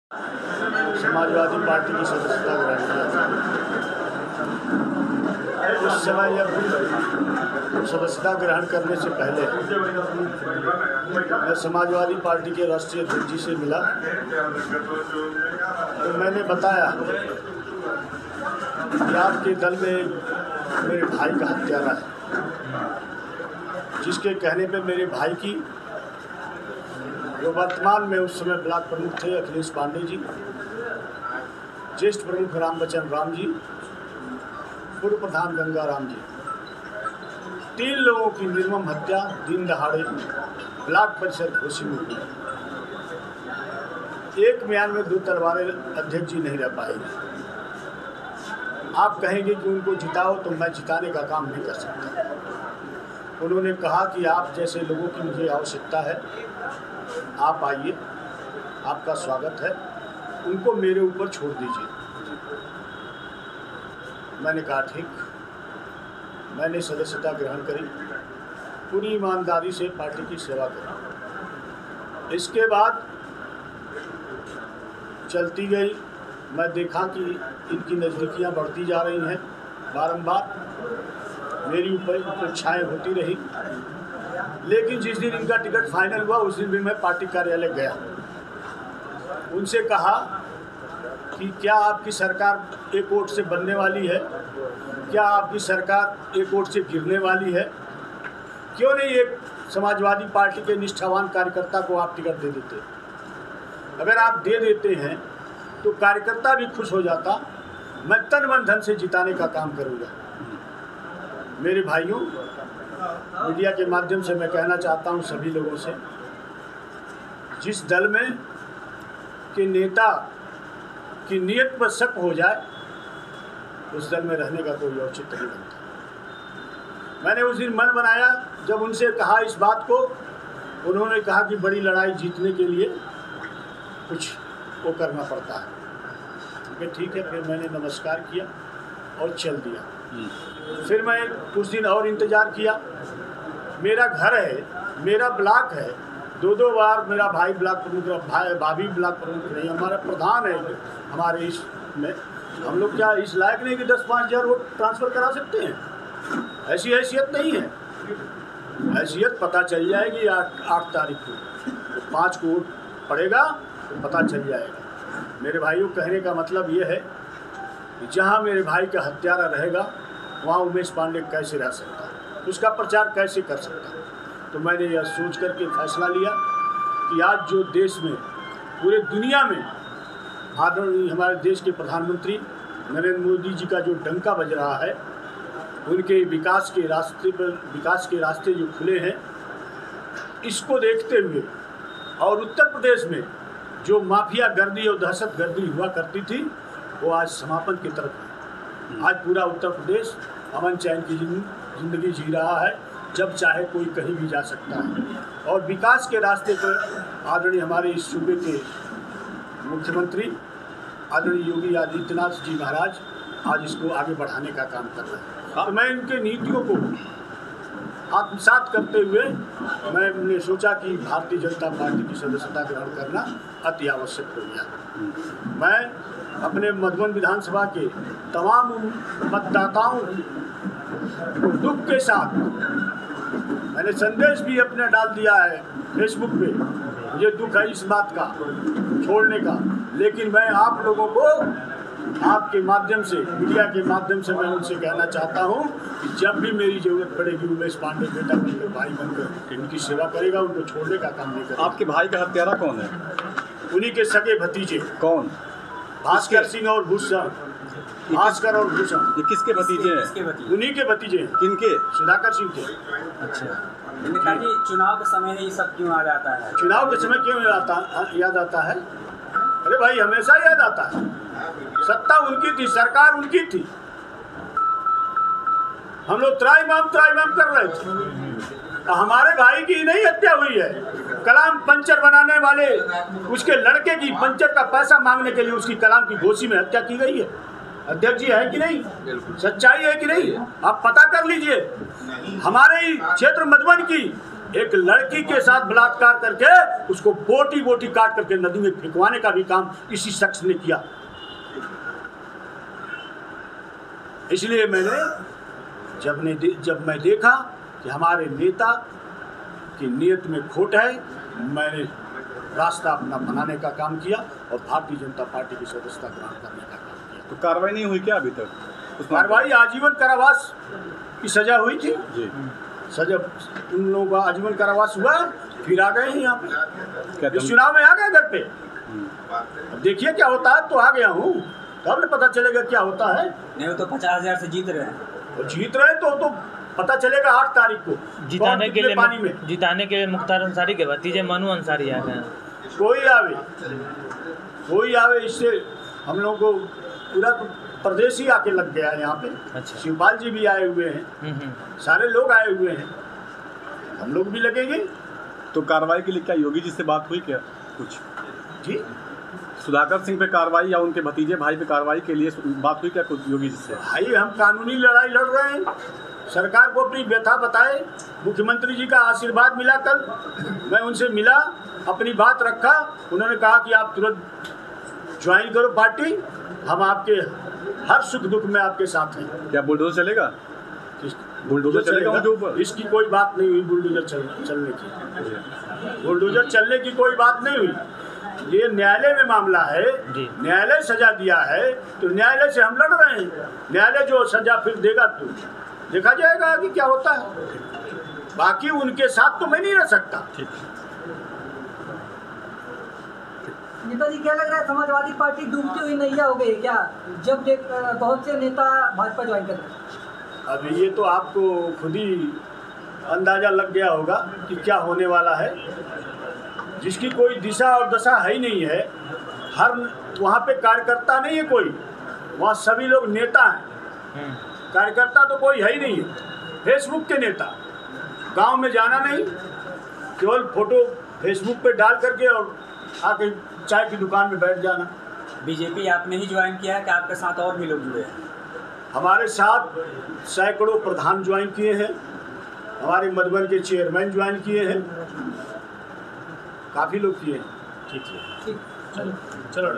Samajwadi party की सदस्यता ग्रहण किया था। उस समय जब सदस्यता ग्रहण करने से पहले मैं समाजवादी पार्टी के राष्ट्रीय अध्यक्ष जी से मिला तो मैंने बताया कि आपके दल में मेरे भाई का हत्यारा है, जिसके कहने पे मेरे भाई की, जो वर्तमान में उस समय ब्लॉक प्रमुख थे अखिलेश पांडे जी, ज्येष्ठ प्रमुख रामबचन राम जी, पूर्व प्रधान गंगा राम जी, 3 लोगों की निर्मम हत्या दिन दहाड़े ब्लॉक परिषद घोषी में हुई। एक म्यान में 2 तलवारें अध्यक्ष जी नहीं रह पाएंगे। आप कहेंगे कि उनको जिताओ, तो मैं जिताने का काम नहीं कर सकता। उन्होंने कहा कि आप जैसे लोगों की मुझे आवश्यकता है, आप आइए, आपका स्वागत है, उनको मेरे ऊपर छोड़ दीजिए। मैंने कहा ठीक। मैंने सदस्यता ग्रहण करी, पूरी ईमानदारी से पार्टी की सेवा करी। इसके बाद चलती गई, मैं देखा कि इनकी नज़दीकियाँ बढ़ती जा रही हैं, बारंबार मेरी ऊपर परीक्षाएँ होती रही। लेकिन जिस दिन इनका टिकट फाइनल हुआ उस दिन भी मैं पार्टी कार्यालय गया। उनसे कहा कि क्या आपकी सरकार एक वोट से बनने वाली है? क्या आपकी सरकार एक वोट से गिरने वाली है? क्यों नहीं एक समाजवादी पार्टी के निष्ठावान कार्यकर्ता को आप टिकट दे देते? अगर आप दे देते हैं तो कार्यकर्ता भी खुश हो जाता। मैं तन मन धन से जिताने का काम करूँगा। मेरे भाइयों, मीडिया के माध्यम से मैं कहना चाहता हूं सभी लोगों से, जिस दल में के नेता की नीयत पर शक हो जाए उस दल में रहने का कोई औचित्य नहीं बनता। मैंने उस दिन मन बनाया, जब उनसे कहा इस बात को, उन्होंने कहा कि बड़ी लड़ाई जीतने के लिए कुछ वो करना पड़ता है। ठीक है, फिर मैंने नमस्कार किया और चल दिया। फिर मैं कुछ दिन और इंतज़ार किया। मेरा घर है, मेरा ब्लॉक है, 2 बार मेरा भाई ब्लॉक प्रमुख, भाभी ब्लॉक प्रमुख नहीं, हमारा प्रधान है हमारे इसमें। हम लोग क्या इस लायक नहीं कि 10-5 हज़ार वोट ट्रांसफ़र करा सकते हैं? ऐसी हैसियत नहीं है। हैसियत पता चल जाएगी 8 तारीख को, 5 को वोट पड़ेगा तो पता चल जाएगा। मेरे भाइयों, कहने का मतलब ये है कि जहाँ मेरे भाई का हत्यारा रहेगा वहाँ उमेश पांडे कैसे रह सकता है, उसका प्रचार कैसे कर सकता है? तो मैंने यह सोच करके फैसला लिया कि आज जो देश में, पूरे दुनिया में आदरणीय हमारे देश के प्रधानमंत्री नरेंद्र मोदी जी का जो डंका बज रहा है, उनके विकास के रास्ते जो खुले हैं, इसको देखते हुए और उत्तर प्रदेश में जो माफिया गर्दी और दहशत गर्दी हुआ करती थी वो आज समापन की तरफ है। आज पूरा उत्तर प्रदेश अमन चैन की जिंदगी जी रहा है, जब चाहे कोई कहीं भी जा सकता है। और विकास के रास्ते पर आदरणीय हमारे इस सूबे के मुख्यमंत्री आदरणीय योगी आदित्यनाथ जी महाराज आज इसको आगे बढ़ाने का काम कर रहे हैं। तो मैं इनके नीतियों को आत्मसात करते हुए मैंने सोचा कि भारतीय जनता पार्टी की सदस्यता ग्रहण करना अति आवश्यक हो गया। मैं अपने मधुबन विधानसभा के तमाम मतदाताओं को दुख के साथ, मैंने संदेश भी अपने डाल दिया है फेसबुक पे, मुझे दुख है इस बात का छोड़ने का, लेकिन मैं आप लोगों को आपके माध्यम से, मीडिया के माध्यम से मैं उनसे कहना चाहता हूं कि जब भी मेरी ज़रूरत पड़ेगी उमेश पांडे बेटा बनकर, भाई बनकर उनकी सेवा करेगा, उनको छोड़ने का काम नहीं करेगा। आपके भाई का हत्यारा कौन है? उन्हीं के सगे भतीजे। कौन? भास्कर सिंह और भूषण, भास्कर और भूषण। ये किसके भतीजे हैं? उन्हीं के भतीजे हैं। किनके? सुधाकर सिंह के। अच्छा। नेताजी, चुनाव के समय ये सब क्यों आ जाता है? चुनाव के समय क्यों याद आता है? अरे भाई, हमेशा याद आता है। सत्ता उनकी थी, सरकार उनकी थी, हम लोग त्राइमाम कर रहे थे। हमारे भाई की नहीं हत्या हुई है। कलाम पंचर बनाने वाले उसके लड़के की पंचर का पैसा मांगने के लिए उसकी कलाम की घोषी में हत्या की गई है। अध्यक्ष जी, है कि नहीं? सच्चाई है कि नहीं? आप पता कर लीजिए। हमारे क्षेत्र मधुबन की एक लड़की के साथ बलात्कार करके उसको बोटी बोटी काट करके नदी में फेंकवाने का भी काम इसी शख्स ने किया। इसलिए जब मैं देखा कि हमारे नेता की नीयत में खोट है, मैंने रास्ता अपना बनाने का काम किया और भारतीय जनता पार्टी की सदस्यता ग्रहण करने का काम किया। तो कार्रवाई नहीं हुई क्या अभी तक? कार्रवाई आजीवन कारावास की सजा हुई थी जी। सजा उन लोगों का आजीवन कारावास हुआ, फिर आ गए हैं यहाँ पे, इस चुनाव में आ गए घर पे। अब देखिए क्या होता है, तो आ गया हूँ, तब तो पता चलेगा क्या होता है। नहीं, वो तो 50,000 से जीत रहे हैं। और जीत रहे तो पता चलेगा 8 तारीख को। जिताने के लिए पानी में जिताने के लिए मुख्तार अंसारी के भतीजे मनु अंसारी आ गए। कोई आवे इससे हम लोगों को पूरा प्रदेश ही आके लग गया है यहाँ पे। अच्छा। शिवपाल जी भी आए हुए हैं, सारे लोग आए हुए हैं, हम लोग भी लगेंगे। तो कार्रवाई के लिए क्या योगी जी से बात हुई क्या कुछ? जी, सुधाकर सिंह पे कार्रवाई या उनके भतीजे भाई पे कार्रवाई के लिए बात हुई क्या कुछ योगी जी से? भाई हम कानूनी लड़ाई लड़ रहे हैं, सरकार को अपनी व्यथा बताए। मुख्यमंत्री जी का आशीर्वाद मिला, कल मैं उनसे मिला, अपनी बात रखा, उन्होंने कहा कि आप तुरंत ज्वाइन करो पार्टी, हम आपके हर सुख दुख में आपके साथ हैं। क्या बुलडोजर चलेगा? बुलडोजर चलेगा उनके ऊपर? इसकी कोई बात नहीं हुई बुलडोजर चलने की, बुलडोजर चलने की कोई बात नहीं हुई। ये न्यायालय में मामला है, न्यायालय सजा दिया है तो न्यायालय से हम लड़ रहे हैं। न्यायालय जो सजा फिर देगा तो देखा जाएगा कि क्या होता है। बाकी उनके साथ तो मैं नहीं रह सकता। नेताजी, क्या लग रहा है समाजवादी पार्टी डूबती हुई नैया हो गई क्या, जब बहुत से नेता भाजपा ज्वाइन कर रहे हैं? अभी ये तो आपको खुद ही अंदाजा लग गया होगा कि क्या होने वाला है। जिसकी कोई दिशा और दशा है ही नहीं है, हर वहाँ पे कार्यकर्ता नहीं है कोई, वहाँ सभी लोग नेता हैं, कार्यकर्ता तो कोई है ही नहीं है। फेसबुक के नेता, गांव में जाना नहीं, केवल फोटो फेसबुक पे डाल करके और आके चाय की दुकान में बैठ जाना। बीजेपी आपने ही ज्वाइन किया है कि आपके साथ और भी लोग जुड़े हैं? हमारे साथ सैकड़ों प्रधान ज्वाइन किए हैं, हमारे मधुबन के चेयरमैन ज्वाइन किए हैं, काफ़ी लोग किए हैं। ठीक है। ठीक, चलो। चलो।